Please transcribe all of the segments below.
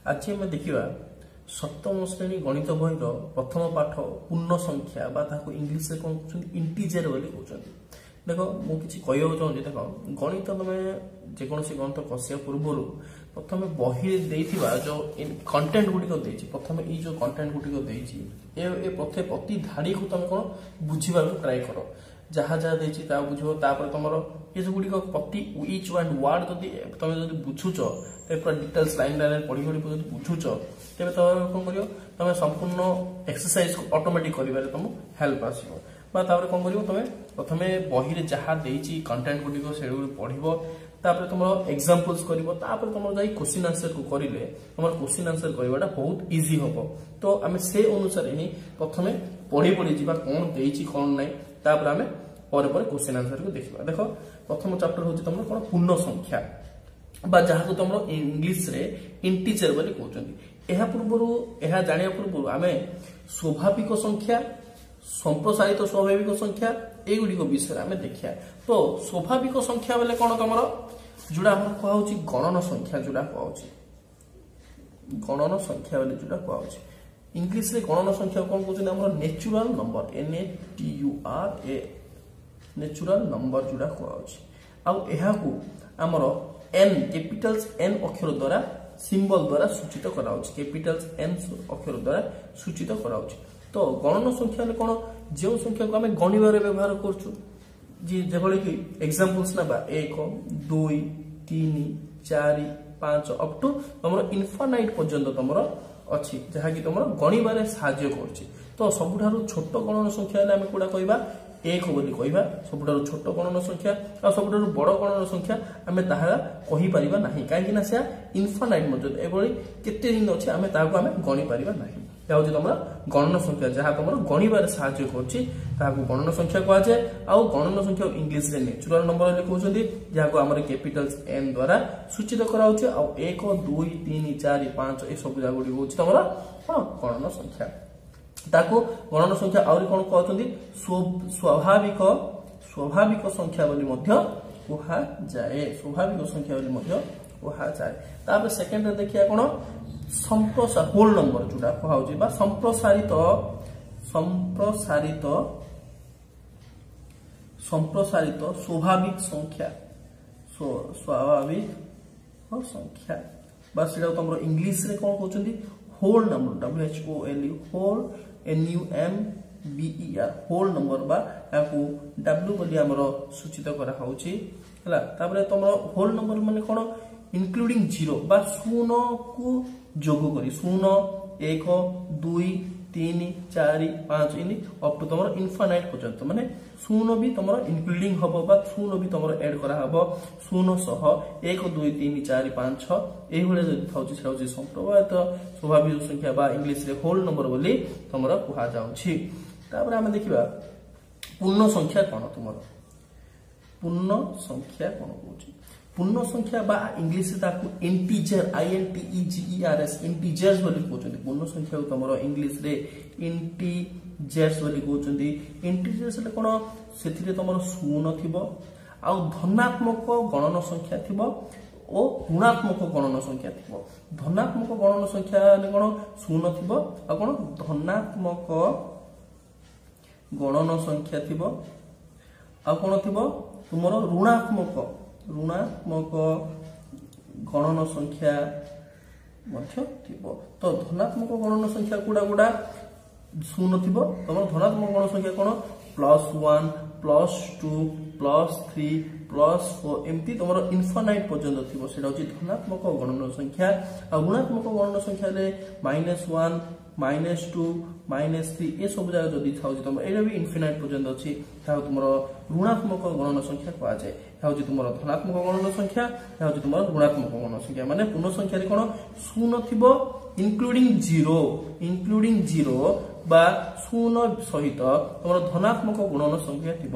आज आम देखा सप्तम श्रेणी गणित बही प्रथम पाठ पूर्ण संख्या इंग्लीश में कौन कहते इंटीजर बोली कहते। देख मुझे कहना चाहूँगी देख गणित तुम जेकोसी गणित कषिया पूर्व प्रथम बही जो कंटेंट गुड़िक प्रथम ये जो कंटेंट गुड़िक प्रति धाड़ी को तुम कौन बुझा ट्राए कर जहाँ जहाँ बुझ तुम ये जो गुड़िक प्रति इच वन वार्ड तुम जो बुझुच पूरा डिटेल्स लाइन लाइन पढ़ी पढ़ी बुझुच तेज तुम कौन कर तुम संपूर्ण एक्सरसाइज को ऑटोमेटिक कर तुम हेल्प आसो कौन कर तुम प्रथम बही जहाँ कंटेंट गुड़िक से पढ़ो तापर तुम एग्जांपल्स कर तुम जाई क्वेश्चन आंसर को करिले तुम क्वेश्चन आंसर करवाटा बहुत इजी हम। तो आम से अनुसार ही प्रथम पढ़ी पढ़ी जा कौन देती कौन ना तापर आम पर क्वेश्चन आंसर को देखा। देख प्रथम चैप्टर हूँ तुम कौन पूर्ण संख्या जहाँ को तुम इंग्लीश रे इंटीजर बोली कहते। यह पूर्व यह जाना पूर्व आम स्वाभाविक संख्या संप्रसारित स्वाभाविक संख्या एगुड़िक विषय आम देखा। तो स्वाभाविक संख्या बेले कौन तुम जोड़ा कहुची गणन संख्या जोड़ा कहुची गणन संख्या बेले जोड़ा कहुची इंग्लीश रे गणन संख्या कौन कहते natural number NATURA natural number जोड़ा कहुची आमर N कैपिटल्स N अक्षर द्वारा सिंबल द्वारा सूचित कराउची कैपिटल्स N अक्षर द्वारा सूचित कराउची। तो गणन संख्या कौन जो संख्या को आम गणिबार व्यवहार करूँ जेभली कि एग्जांपल्स ना 1 2 3 4 5 अप टू तुम इनफानाइट पर्यंत तुम अच्छी जहाँकि तुम गणिबार साहाय्य कर। तो सबुठारु छोट गणन संख्या आम कौटा कहवा 1 बोली कहवा सबुठारु छोट गणन संख्या और सबुठारु बड़ गणन संख्या आम ताहा कहि परिबा नाही काहेकि ना से इनफानाइट मर्यादा एभली केते दिन अछि आम ताहाको आम गणि परिबा नाही। तुम गणन संख्या जहाँ तुम गणिबार साहाय्य कर गणन संख्या कहुए आउ गणन संख्या इंग्लीश रे नेचुरल नंबर कहते जहाँ को आम कैपिटल्स N द्वारा सूचित कराउचे आ 1 2 3 4 5 ये सब जगह गुड़ी हूँ तुम गणन संख्या ताको गणन संख्या आउरी कौन कहते स्वाभाविक स्वाभाविक संख्या बोली कहा जाए स्वाभाविक संख्या बोली कहा जाए। तापर सेकेंड देखिए कौन संप्रसार होल नंबर जोड़ा कहुची संप्रसारित संप्रसारित संप्रसारित स्वाभाविक संख्या स्वाभाविक संख्या से तुम इंग्लीश रे कौन कहते whole number WHOLE whole NUMBER whole number W बोली आमर सूचित करा तुम होल नंबर माने कौन इंक्लूडिंग जीरो शून्य को जोग करी 0 1 2 3 4 5 इन अप टू तुम इनफानाइट पर्यंत माने 0 भी तुम इंक्लूडिंग हम 0 भी तुम एड करा 0 सह 1 2 3 4 5 6 यही भाई जो संप्रसारित स्वाभाविक संख्या इंग्लीश रे होल नंबर बोली तुम कहा जाउछि। तापर आम देखिबा पूर्ण संख्या कौन तुम पूर्ण संख्या कौन कहूँ पूर्ण संख्या इंग्लीश इंटीजर INTEGERS इंटीजर्स बोली कहते पूर्ण संख्या को तुम इंग्लीश रे इंटीजर्स बोली कहते। इंटीजर्स कौन से तुम शून्य थी आ धनात्मक गणन संख्या थी और ऋणात्मक गणन संख्या थी। धनात्मक गणन संख्या कौन शून्य थी आ कौन धनात्मक गणन संख्या थी आ कौन थी तुम ऋणात्मक ऋणात्मक गणन संख्या तो धनात्मक गणन संख्या गुड़ा गुड़ा शून्य थी तुम धनात्मक गणन संख्या कौन +1 +2 +3 +4 एमती तुम इनफानाइट पर्यंत थी से धनात्मक गणन संख्या और ऋणात्मक गणन संख्या -1 -2 -3 ये सब जगह जदि था तुम ये भी इनफिनाइट पर्यंत अच्छी तुम ऋणात्मक गणन संख्या कह जाए हूँ तुम धनात्मक गणन संख्या हूँ तुम ऋणात्मक गणन संख्या माने पूर्ण संख्या कौन शून्य थी इंक्लूडिंग जीरो बा शून्य सहित तुम धनात्मक गणन संख्या थी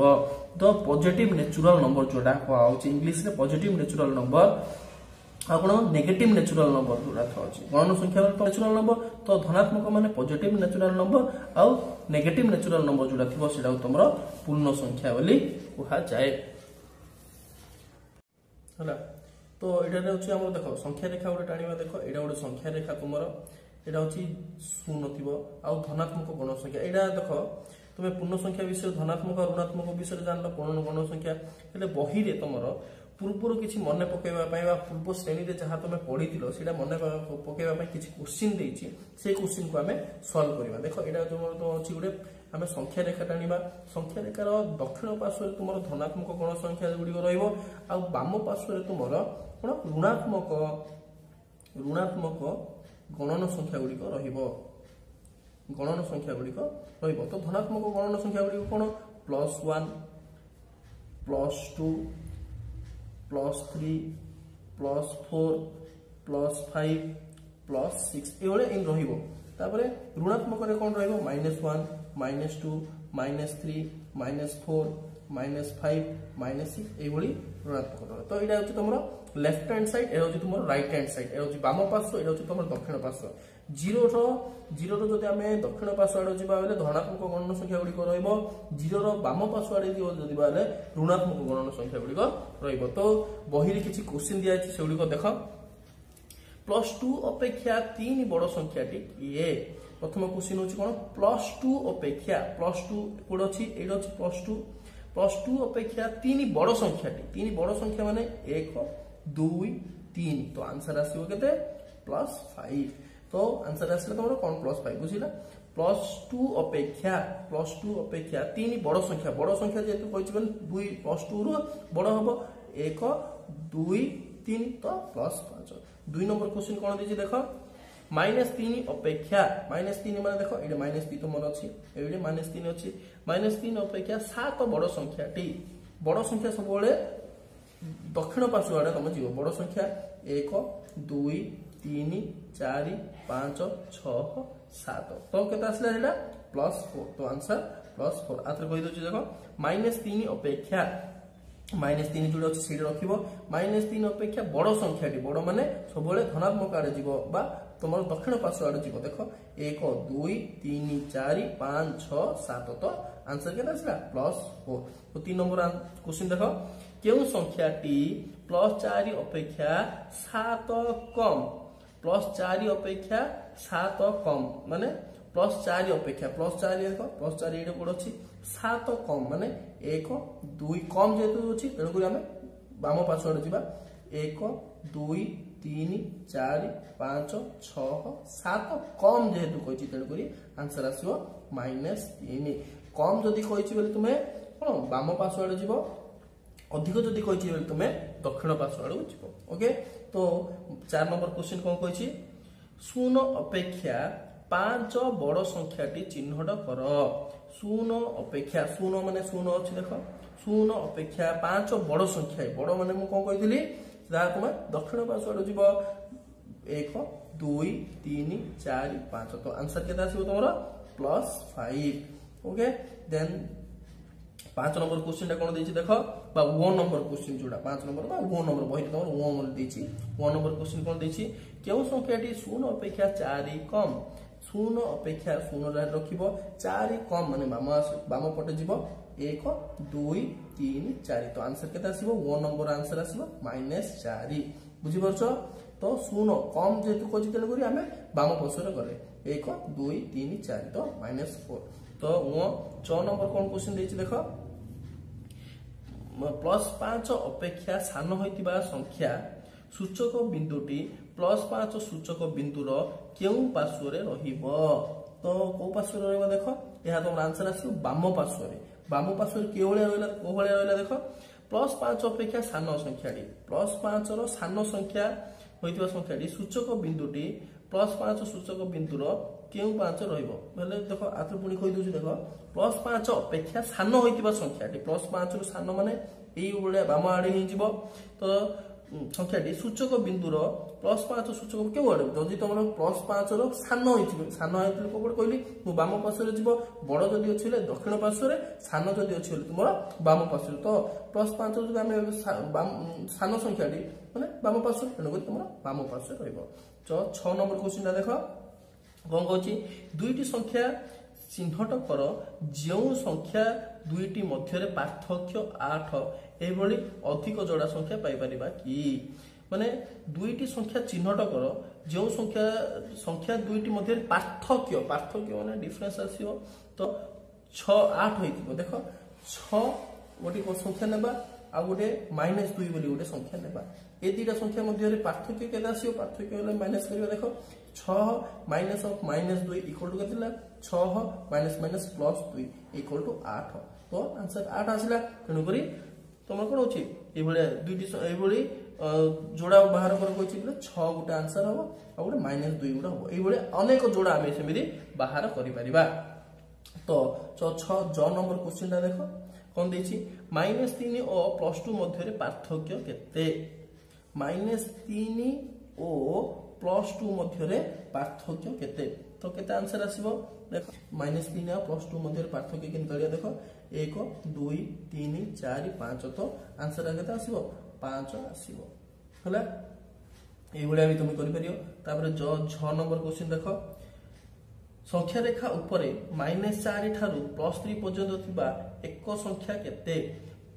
द पॉजिटिव नेचुरल नंबर जोड़ा कहुँ इंग्लीश रे पॉजिटिव नेचुरल नंबर आपन नेगेटिव नेचुरल नंबर जोड़ा था गणन संख्या नेचुरल नंबर तो धनात्मक माने पॉजिटिव नेचुरल नंबर आउ नेगेटिव नेचुरल नंबर जोड़ा थी सेटा तुम पूर्ण संख्या बोली कहा जाए। तो एटा होची हमर देखो संख्या रेखा गोटे टाणीबा देखो एटा गोटे संख्या रेखा तुमर एटा होची शून्य थिबो आ धनात्मक गण संख्या एटा देखो तुमे पूर्ण संख्या विषय धनात्मक और ऋणात्मक विषय जानल पूर्ण गण संख्या हेले बही रे तुमर पूर्वर किसी मन पकेवा पूर्व श्रेणी रे जहाँ तुम पढ़ी से मन पकेवा किसी क्वेश्चन देछि से क्वेश्चन को आम सॉल्व करवा देखो यहाँ जो अच्छी गोटे आम संख्या रेखा टाणीबा संख्या रेखार दक्षिण पार्श्व तुम धनात्मक गण संख्या गुड़िक राम पार्श्व तुम कौन ऋणात्मक ऋणात्मक गणन संख्या गुड़िक गणन संख्या गुड़िक तो धनात्मक गणन संख्या गुड़िक कौन +1 +2 +3 +4 +5 +6 ये रही ऋणात्मक कौन रही -1 -2 -3 -4 -5 -6 ये ऋणात्मक तो यहाँ हूँ तुम लेफ्ट हैंड साइड ये हूँ तुम राइट हैंड साइड ये हूँ बाम पार्श्व ये हूँ तुम दक्षिण पार्श्व जीरो जदि आम दक्षिण पार्श्व आड़े जावा धनात्मक गणन संख्या गुड़िक रीरो बाम पार्श्व आड़े जब ऋणात्मक गणन संख्या गुड़िक तो बही किसी क्वेश्चन दिखाई से गुड़िक देख +2 अपेक्षा 3 बड़ संख्याटी किए प्रथम क्वेश्चन हूँ कौन +2 अपेक्षा +2 कौन अच्छी ये अच्छी +2 अपेक्षा 3 बड़ संख्याटी 3 बड़ संख्या माने 1 2 3 तो आंसर आसो के +5 तो आंसर आसला तुम कौन +5 बुझिला +2 अपेक्षा 3 बड़ संख्या जेहेतु कही 2 +2 रु बड़ हम 1 2 3 तो +5 2 नंबर क्वेश्चन कौन दीजिए देख -3 अपेक्षा -3 माने देखो ये -3 तुम अच्छी ये -3 अच्छी -3 अपेक्षा 7 बड़ संख्याटी बड़ संख्या सब दक्षिण पार्श्व आड़े तुम जीव बड़ संख्या 1 2 3 4 5 6 7 तो केते आसला एटा +4 तो आंसर +4 आथरे कहि दोछि देखो -3 अपेक्षा -3 जोड़े अच्छे सीट रखिबो -3 अपेक्षा बड़ संख्याटी बड़ माने सब धनात्मक आड़े जीव बा तुम दक्षिण पार्श्व आड़े जीव देख 1 2 3 4 5 6 7 तो आंसर केते आसला +4 तो 3 नंबर क्वेश्चन देखो केउ संख्याटी +4 अपेक्षा 7 कम +4 अपेक्षा 7 कम माने +4 अपेक्षा +4 देखो +4 ये कौन अच्छी 7 कम माने 1 2 कम जेहेतु अच्छी तेणुक आम बाम पार्श्व आड़े जावा 1 2 3 4 5 6 7 कम जेहेतु कही तेणुक आंसर आसो -3 कम जदि कही तुम्हें कौन बाम पार्श्व आड़े जीव अधिक जदि कही तुम्हें दक्षिण पार्श्व आड़े जीव ओके तो 4 नंबर क्वेश्चन कौन कही 0 अपेक्षा 5 बड़ संख्याटी चिन्हट कर 0 अपेक्षा 0 माने 0 अच्छी देख 0 अपेक्षा 5 बड़ संख्या बड़ माने मु कौन कही तुम दक्षिण पार्श्व आड़े जीव 1 2 3 4 5 तो आंसर केते आसीबो तुमरो +5 ओके देन 5 नंबर क्वेश्चन कौन देछि देख बा 1 नंबर क्वेश्चन जोड़ा 5 नंबर बा 1 नंबर बही तुम 1 देछि 1 नंबर क्वेश्चन कौन देछि केउ संख्याटी 0 अपेक्षा 4 कम 0 अपेक्षा 0 रखिबो 4 कम माने बाम पटे जीव 1 2 3 4 तो आंसर केते आसीबो 1 नंबर आंसर आसीबो -4 बुझि परछो तो 0 कम जेतु कोछि तेन करी हमें बाम पार्श्व गले 1 2 3 4 तो -4 तो 6 नंबर कौन क्वेश्चन देछि देखो +5 अपेक्षा सान होइतिबा संख्या सूचक बिंदुटी +5 सूचक बिंदुर केउ पार्श्व रे रहिबो तो को पार्श्व रे रहिबो देखो यह तुम आंसर आसी बाम पार्श्व रे केवळे रहला कोहळे रहला देखो +5 अपेक्षा सान संख्याटी +5 रो सान संख्या होइतिबा संख्याटी सूचक बिंदुटी +5 सूचक बिंदुर केउ 5 रहिबो बेले देखो आत्र पुणी कहि दोछु देखो +5 अपेक्षा सान होइतिबा संख्याटी +5 रो सान माने एई उळे बाम आडे हि जिवो तो संख्याटी सूचक बिंदुर +5 सूचक केउ आडे जदि तुम +5 रो सान होइतिबे कोबड कहली मु बाम पार्श्व रे जिवो बड़ जदि अछि दक्षिण पार्श्व रे सान जदि अछि तुम बाम पार्श्व तो +5 जदि आमे सान संख्याटी माने बाम पार्श्व तेणुक तुम बाम पार्श्व रहिबो तो 6 नंबर क्वेश्चन देखो कौन कहछि दुईटी संख्या चिन्हट कर जो संख्या दुईटी मध्य पार्थक्य 8 एभली अधिक जोड़ा संख्या पाई परिबा कि माने दुईटी संख्या चिन्हट कर जो संख्या संख्या दुईटी मध्य पार्थक्य पार्थक्य माने डिफरेंस आसीबो तो 6 8 होइतिबो देखो 6 गोटे संख्या नेबा आ गोटे -2 बोली गोटे संख्या नेबा ए दुईटा संख्या मध्य पार्थक्य केते आसीबो पार्थक्य होले माइनस करियो देखो 6 माइनस ऑफ -2 इक्वल टू केते 6 minus minus plus 2 equal to 8 तो आंसर 8 आसिला तेनु करी तुम कौन होची ए भले दुईटी ए भली जोड़ा बाहर कर कोछि बले 6 गोटे आंसर हो आ गोटे -2 गोटे हो ए भले अनेक जोड़ा आमे सेमिति बाहर करि परिबा तो 6 ज नंबर क्वेश्चन ता देखो कोन देछि -3 और +2 मध्य पार्थक्य केते -3 और +2 मध्य पार्थक्य केते तो केते आंसर आसीबो देखो -3 और +2 मध्य पार्थक्य केन करिया देखो 1 2 3 4 5 तो आंसर केते आसीबो 5 आसीबो हला ए भलिया भी तुम करि परियो तापर जो 6 नंबर क्वेश्चन देखो संख्या रेखा ऊपर -4 ठारू +3 पर्यंत थिबा एक संख्या केते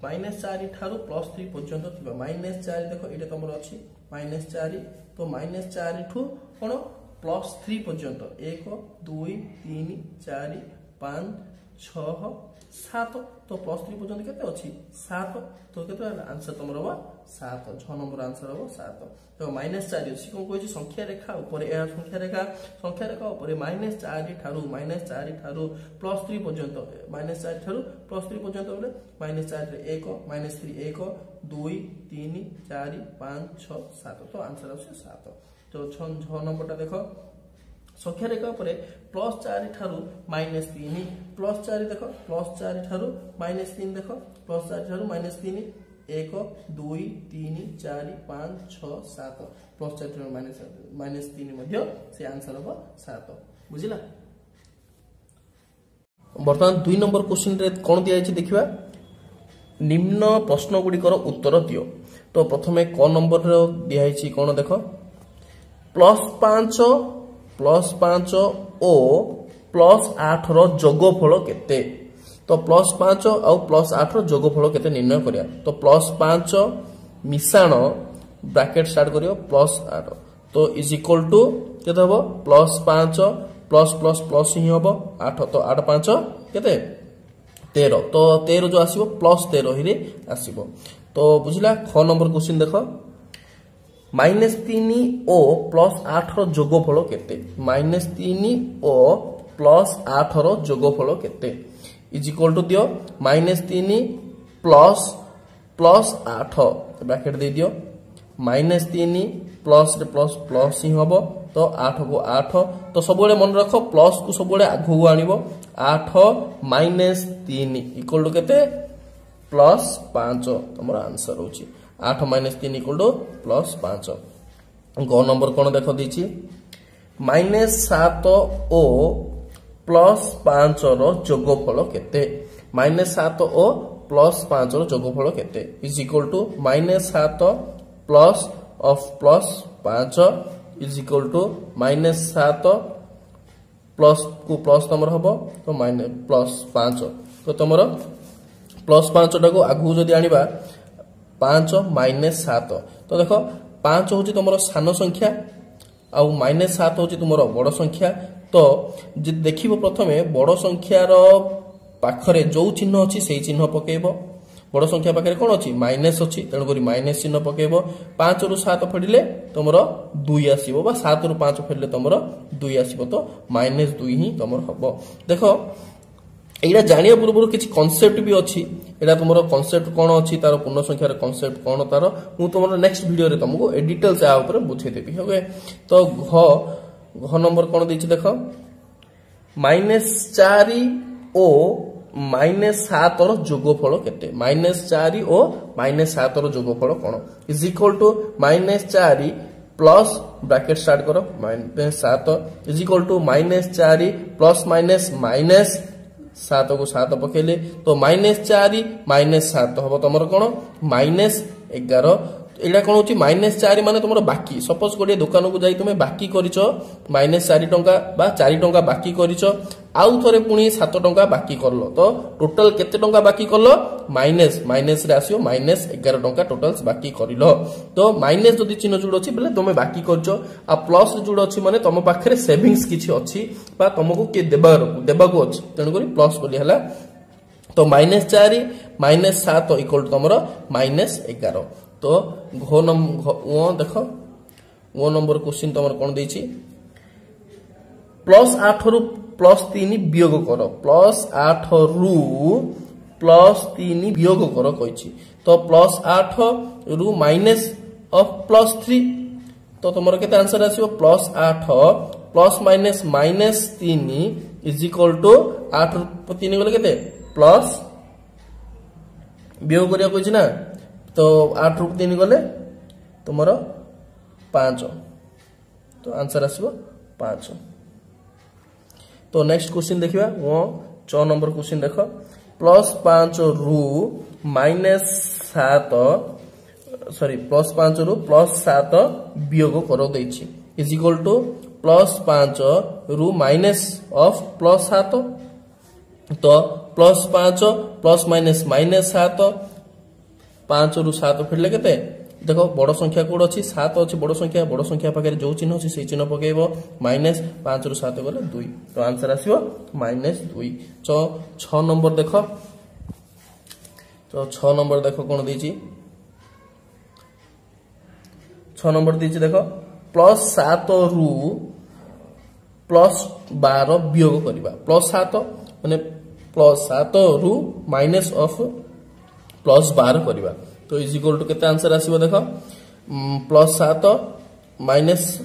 -4 ठारू +3 पर्यंत थिबा -4 देखो एटा तमर अछि -4 तो -4 ठू कोन +3 पर्यंत 1 2 3 4 5 6 7 तो +3 पर्यंत केते अछि 7 तो केते आंसर तमर हो 7 6 नंबर आंसर हो 7 तो -4 अछि कोन कहै छै संख्या रेखा ऊपर ए संख्या रेखा ऊपर -4 ठारू +3 पर्यंत -4 ठारू +3 पर्यंत बोले -4 रे 1 -3 1 2 3 4 5 6 7 तो आंसर अछि 7 तो 6 नंबर ता देखो संख्या रेखा पर +4 ठारू -3 +4 देखो +4 ठारू -3 देखो +4 ठारू -3 1 2 3 4 5 6 7 +4 ठारू -3 मध्य से आंसर हो 7 बुझिला वर्तमान 2 नंबर क्वेश्चन रे कोन दिया छै देखिबा निम्न प्रश्न गुडी कर उत्तर दियो तो प्रथमे क नंबर रो दिया छै कोन देखो +5 ओ +8 रो जोगफल केते तो +5 और +8 रो जोगफल केते निर्णय करिया तो +5 मिसाण ब्रैकेट स्टार्ट करियो +8 तो इज इक्वल टू केते हबो +5 प्लस ही हबो 8 तो 8 5 केते 13 तो 13 जो आसीबो +13 ही रे आसीबो तो बुझिला ख नंबर क्वेश्चन देखो -3 ओ +8 रो जोगफल केते -3 ओ +8 रो जोगफल केते इज इक्वल टू दियो -3 प्लस 8 ब्रैकेट दे दियो -3 प्लस ही हबो तो 8 को 8 तो सब मन रख प्लस को सब आगु आनिबो 8 -3 इक्वल टू केते +5 तमर आंसर होची 8 -3 इक्वल टू +5 ग नंबर कोन देखो दीची -7 ओ +5 रो जोगफल केते -7 ओ +5 रो जोगफल केते is equal to -7 plus of +5 is equal to -7 plus को प्लस तमर हबो तो +5 तो तमर +5 टाको आगु जदी आनिबा 5 -7 तो देखो 5 होची तुमरो सान संख्या आ -7 होची तुमरो बड़ संख्या तो जे देखिबो प्रथमे बड़ संख्या रो पाखरे जो चिन्ह अछि सेही चिन्ह पकेइबो बड़ संख्या पाखरे कोन अछि माइनस अछि तेनु करी माइनस चिन्ह पकेइबो 5 रु 7 फेडिले तुमरो 2 आसीबो बा 7 रु 5 फेडिले तुमरो 2 आसीबो तो -2 ही तुमरो हबो देखो एटा जानिया पूर्व किछि कांसेप्ट भी अछि एटा तुमरो कांसेप्ट कोन अछि तार पूर्ण संख्या रे कांसेप्ट कोन तार मु तुमरो नेक्स्ट वीडियो रे तुमको ए डिटेल्स आ ऊपर बुझे देबी ओके तो घ नंबर कोन दैछि देखो -4 ओ -7 रो जोगफल केते -4 ओ -7 रो जोगफल कोन is equal to -4 plus bracket start करो -7 is equal to -4 plus minus 7 को 7 पकेले तो -4 -7 हबो तमर कोन -11 एटा कौन होची -4 माने तुमरो बाकी सपोज गोटे दुकान को जाई तुमे बाकी करिचो -4 टंका बा 4 टंका बाकी करिचो आउ थरे पुनी 7 टंका बाकी करलो तो टोटल केते टंका बाकी करलो माइनस रे आसियो -11 टंका टोटल्स बाकी करिलो तो माइनस जदी चिन्ह जुड़ अछि बले तुमे बाकी करचो आ प्लस जुड़ अछि माने तम पाखरे सेविंग्स किछि अछि बा तुमको के देबाको अछि तण करी प्लस बोली हला तो -4 -7 इक्वल टू तमरो -11 तो देखो वो नंबर क्वेश्चन तुम कौन देछि +8 रु +3 वियोग कर +8 रु +3 वियोग कर कहिछि तो +8 रु माइनस ऑफ +3 तो तुमर केते आंसर आसीबो +8 plus minus -3 is equal to 8 रु 3 गले केते प्लस वियोग करिया कहिछि ना तो 8 रु 3 गले तुमरो 5 तो आंसर आसीबो 5 तो नेक्स्ट क्वेश्चन देखिबा वो 6 नंबर क्वेश्चन देखो +5 रु -7 सॉरी +5 रु +7 वियोग करो दैछि इज इक्वल टू +5 रु माइनस ऑफ +7 तो +5 प्लस माइनस -7 5 रु 7 फिरले केते देखो बड़ संख्या कोड अछि 7 अछि बड़ संख्या पाखे जो चिन्ह अछि से चिन्ह पकेइबो -5 रु 7 गले 2 तो आंसर आसीबो -2 तो 6 नंबर देखो तो 6 नंबर देखो कोन देछि 6 नंबर देछि देखो +7 रु +12 वियोग करबा +7 माने +7 रु माइनस ऑफ +12 करबा तो इज इक्वल टू केते आंसर आसीबो देखो +7 माइनस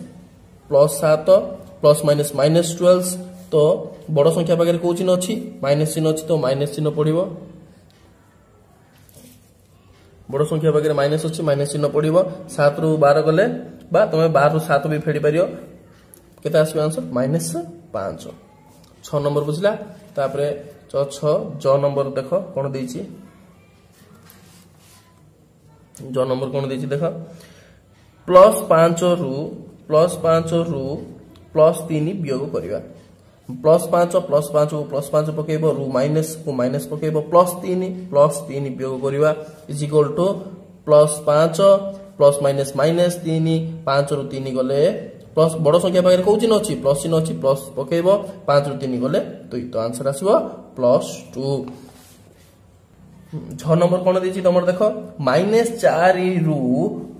+7 प्लस माइनस -12 तो बड़ संख्या पाखे को चिन्ह अछि माइनस चिन्ह अछि तो माइनस चिन्ह पड़िबो बड़ संख्या पाखे माइनस अछि माइनस चिन्ह पड़िबो 7 रु 12 गले बा तमे 12 रु 7 भी फेडी परियो केते आसीबो आंसर -5 6 नंबर बुझला तापरे 6 नंबर देखो कोन देछि जो नंबर कोन देछि देखो +5 रु +3 वियोग करबा +5 को +5 पकेइबो रु माइनस को माइनस पकेइबो +3 वियोग करबा is equal to +5 plus minus -3 5 रु 3 गले प्लस बड़ संख्या पाखे को चिन्ह अछि प्लस पकेइबो 5 रु 3 गले 2 तो आंसर आसीबो +2 6 नंबर कोन देछि तमर देखो -4 रु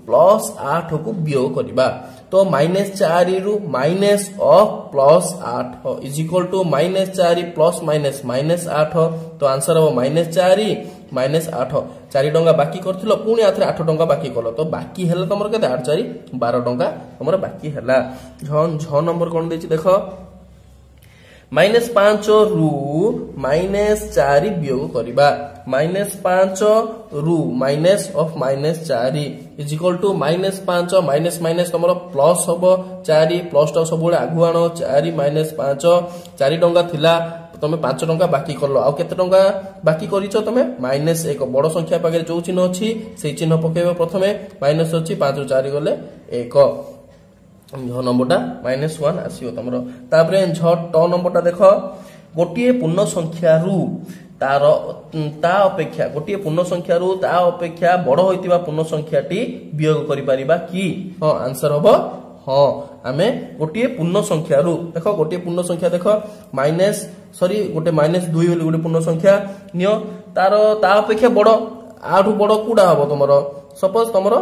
+8 को वियोग करबा तो -4 रु minus of +8 is equal to -4 plus -8 तो आंसर हो -4 -8 4 टंका बाकी करथिलो पुनी आथरे 8 टंका बाकी करलो तो बाकी हेला तमर केते 8 4 12 टंका तमर बाकी हेला 6 नंबर कोन देछि देखो -5 रु -4 वियोग करबा -5 रु minus of -4 is equal to -5 minus तमरो प्लस होबो 4 प्लस टा सब बेले आगु आनो 4 -5 4 टंका थिला तमे 5 टंका बाकी करलो आ केते टंका बाकी करिचो तमे -1 बड़ संख्या पाखे जो चिन्ह अछि से चिन्ह पकेबो प्रथमे माइनस अछि 5 रु 4 गले 1 नंबरटा -1 आसीओ तमरो तापरे 6 नंबरटा देखो गोटिए पूर्ण संख्या रु ता अपेक्षा गोटिए पूर्ण संख्या रु ता अपेक्षा बड़ होइतिबा पूर्ण संख्याटी वियोग करि परिबा कि हां आंसर होबो हां आमे गोटिए पूर्ण संख्या रु देखो गोटिए पूर्ण संख्या देखो गोटे -2 बोली गोटे पूर्ण संख्या नियो तारो ता अपेक्षा बड़ आठु बड़ कुडा हबो तमरो सपोज तमरो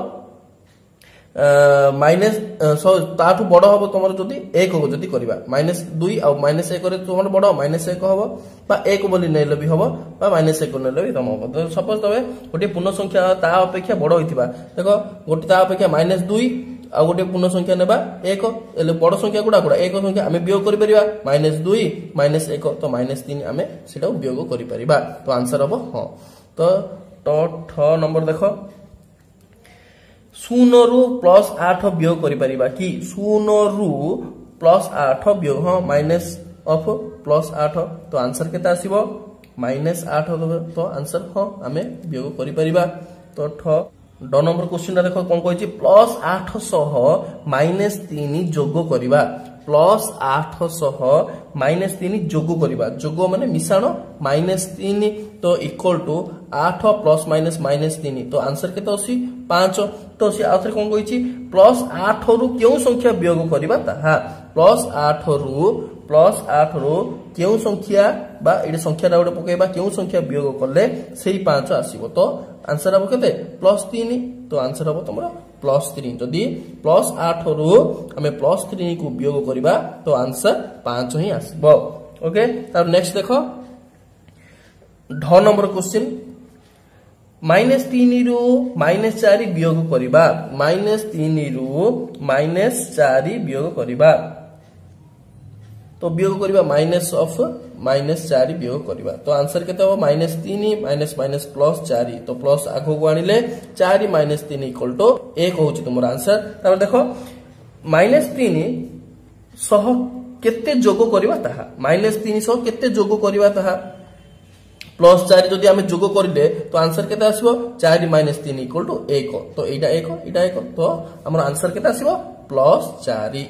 ताठू बड़ हम तुम जदि 1 हो जदि करबा -2 आ -1 रे तुम बड़ -1 हबो बा 1 बोली नेले भी हबो बा -1 नेले भी तम हबो तो सपोज तबे गोटे पूर्ण संख्या ता अपेक्षा बड़ होइतिबा देखो गोटे ता अपेक्षा -2 आ गोटे पूर्ण संख्या नेबा 1 एले बड़ संख्या गुडा 1 संख्या आमे वियोग करि परिबा -2 -1 तो -3 आमे सेटा वियोग करि परिबा तो आंसर हबो हां तो 6 नंबर देखो 0 रु +8 वियोग करि परिबा कि 0 रु +8 वियोग हां माइनस ऑफ +8 तो आंसर केता आसीबो -8 तो आंसर हां आमे वियोग करि परिबा तो ड नंबर क्वेश्चन देखो कौन कही +800 -3 जोग करवा +800 -3 जोग करवा जोग माने मिश्रण -3 तो इक्वल टू 8 + -3 तो आंसर केते अछि 5 तो सी आउथरे कौन कही +8 रु केउ संख्या वियोग करवा ताहा +8 रु केउ संख्या बा एडी संख्याटा गोटे पकेबा केउ संख्या वियोग करले सेही 5 आसीबो तो आंसर हम केते +3 तो आंसर हम तमरा +3 जदि +8 रु हमें +3 को वियोग करबा तो आंसर 5 ही आसीबो ओके तब नेक्स्ट देखो ढ नंबर क्वेश्चन -3 रु -4 वियोग करबा -3 रु -4 वियोग करबा तो वियोग करबा -4 वियोग करबा तो आंसर केते हो -3 - +4 तो प्लस आगो को आनिले 4 - 3 = 1 होची तुमरा आंसर तब देखो -3 सह केते जोग करबा ताहा -3 सह केते जोग करबा ताहा +4 जदि आमे जोग करिले तो आंसर केते आसीबो 4 - 3 = 1 तो एटा 1 तो हमर आंसर केते आसीबो +4